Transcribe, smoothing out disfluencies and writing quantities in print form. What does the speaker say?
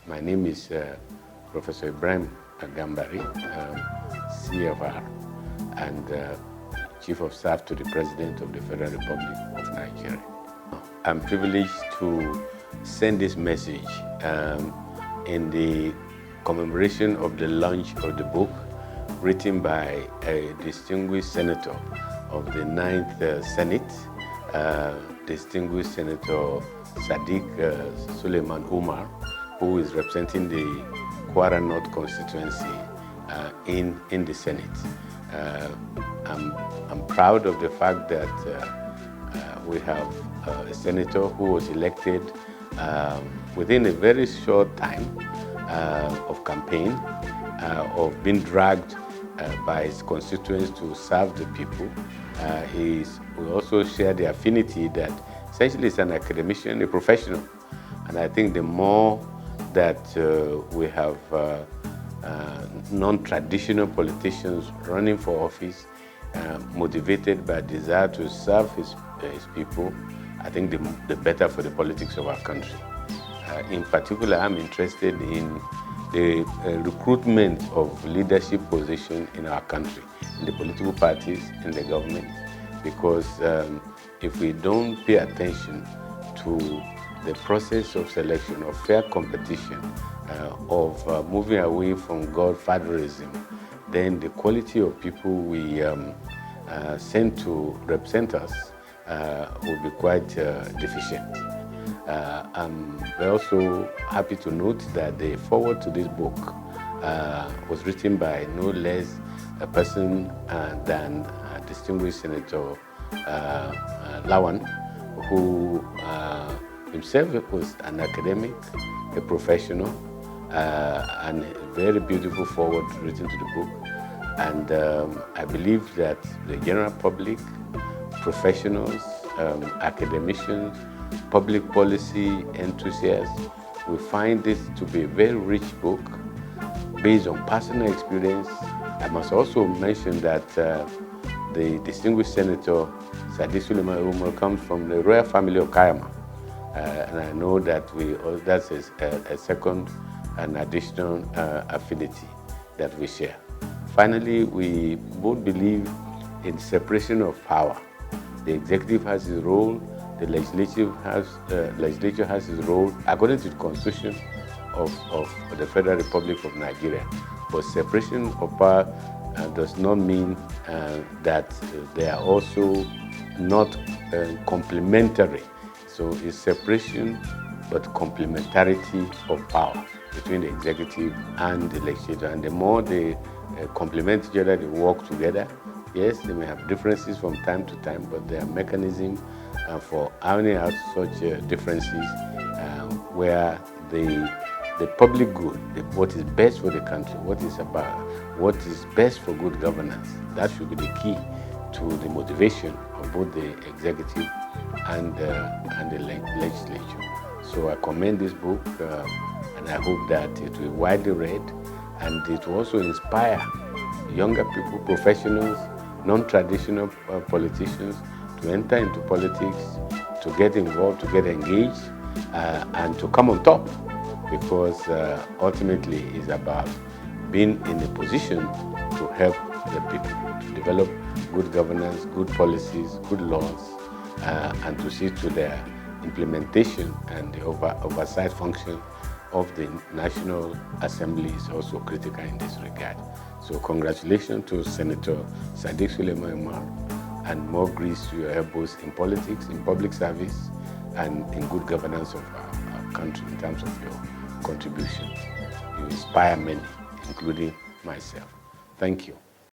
My name is Professor Ibrahim Gambari, CFR, and Chief of Staff to the President of the Federal Republic of Nigeria. I'm privileged to send this message in the commemoration of the launch of the book written by a distinguished senator of the 9th Senate, distinguished Senator Sadiq Suleiman Umar, who is representing the Kwara North constituency in the Senate. I'm proud of the fact that we have a senator who was elected within a very short time of campaign, of being dragged by his constituents to serve the people. We also share the affinity that essentially he's an academician, a professional. And I think the more that we have non-traditional politicians running for office, motivated by desire to serve his people, I think the better for the politics of our country. In particular, I'm interested in the recruitment of leadership position in our country, in the political parties, in the government, because if we don't pay attention to the process of selection, of fair competition, of moving away from godfatherism, then the quality of people we send to represent us will be quite deficient. I'm also happy to note that the foreword to this book was written by no less a person than distinguished Senator Lawan, who himself was an academic, a professional, and a very beautiful foreword written to the book. And I believe that the general public, professionals, academicians, public policy enthusiasts will find this to be a very rich book based on personal experience. I must also mention that the distinguished Senator Sadiq Suleiman Umar comes from the royal family of Kayama. And I know that that's a second and additional affinity that we share. Finally, we both believe in separation of power. The executive has its role, the legislature has its role according to the Constitution of the Federal Republic of Nigeria. But separation of power does not mean that they are also not complementary. So it's separation but complementarity of power between the executive and the legislature. And the more they complement each other, they work together. Yes, they may have differences from time to time, but there are mechanisms for ironing out such differences where the public good, what is best for the country, what is best for good governance, that should be the key to the motivation of both the executive and the legislature. So I commend this book, and I hope that it will be widely read, and it will also inspire younger people, professionals, non-traditional politicians to enter into politics, to get involved, to get engaged, and to come on top, because ultimately it's about being in a position to help the people, to develop good governance, good policies, good laws, and to see to their implementation, and the oversight function of the National Assembly is also critical in this regard. So congratulations to Senator Sadiq Suleiman Umar, and more grace to your elbows in politics, in public service, and in good governance of our country in terms of your contribution. You inspire many, including myself. Thank you.